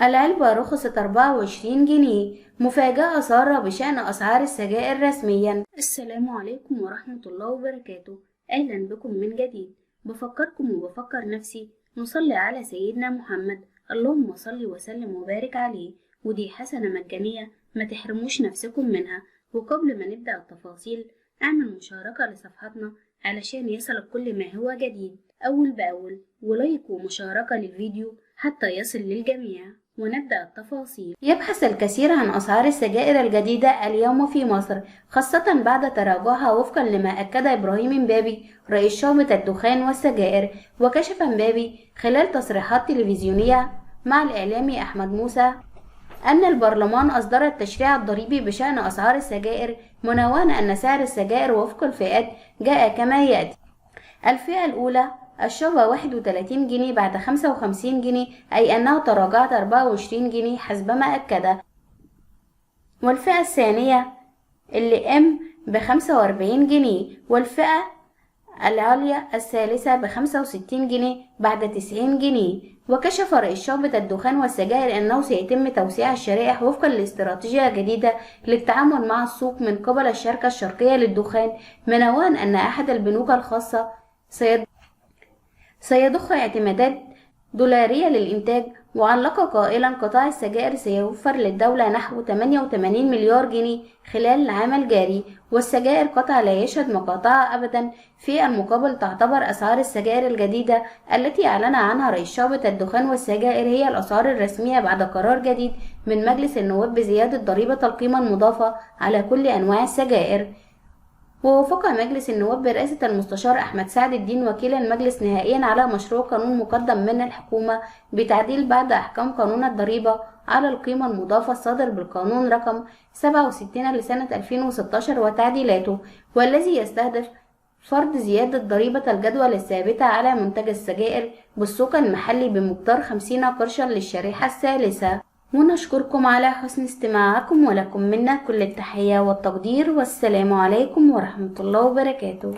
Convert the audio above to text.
العلبة رخصت 24 جنيه. مفاجأة سارة بشأن أسعار السجائر رسميا. السلام عليكم ورحمة الله وبركاته. أهلا بكم من جديد. بفكركم وبفكر نفسي نصلي على سيدنا محمد، اللهم صل وسلم وبارك عليه. ودي حسنة مجانية ما تحرموش نفسكم منها. وقبل ما نبدأ التفاصيل اعمل مشاركة لصفحتنا علشان يصلك كل ما هو جديد أول بأول، ولايك ومشاركة للفيديو حتى يصل للجميع. ونبدأ التفاصيل. يبحث الكثير عن أسعار السجائر الجديدة اليوم في مصر، خاصة بعد تراجعها وفقا لما أكد إبراهيم إمبابي رئيس شعبة الدخان والسجائر. وكشف إمبابي خلال تصريحات تلفزيونية مع الإعلامي أحمد موسى أن البرلمان أصدر التشريع الضريبي بشأن أسعار السجائر، منوها أن سعر السجائر وفق الفئات جاء كما يأتي. الفئة الأولى الشابة 31 جنيه بعد 55 جنيه، أي أنها تراجعت 24 جنيه حسب ما أكد. والفئة الثانية اللي ب45 جنيه، والفئة العليا الثالثة ب65 جنيه بعد 90 جنيه. وكشف رئيس شعبة الدخان والسجائر أنه سيتم توسيع الشرائح وفقا لاستراتيجية جديدة للتعامل مع السوق من قبل الشركة الشرقية للدخان، منوها أن أحد البنوك الخاصة سيضخ اعتمادات دولارية للإنتاج. وعلق قائلا قطاع السجائر سيوفر للدولة نحو 88 مليار جنيه خلال العام الجاري. والسجائر قطع لا يشهد مقاطعة أبدا. في المقابل تعتبر أسعار السجائر الجديدة التي أعلن عنها رئيس شعبة الدخان والسجائر هي الأسعار الرسمية بعد قرار جديد من مجلس النواب بزيادة ضريبة القيمة المضافة على كل أنواع السجائر. ووافق مجلس النواب برئاسة المستشار أحمد سعد الدين وكيل المجلس نهائيا على مشروع قانون مقدم من الحكومة بتعديل بعض أحكام قانون الضريبة على القيمة المضافة الصادر بالقانون رقم 67 لسنة 2016 وتعديلاته، والذي يستهدف فرض زيادة ضريبة الجدول الثابتة على منتج السجائر بالسوق المحلي بمقدار 50 قرشا للشريحة الثالثة. ونشكركم على حسن استماعكم، ولكم منا كل التحية والتقدير، والسلام عليكم ورحمة الله وبركاته.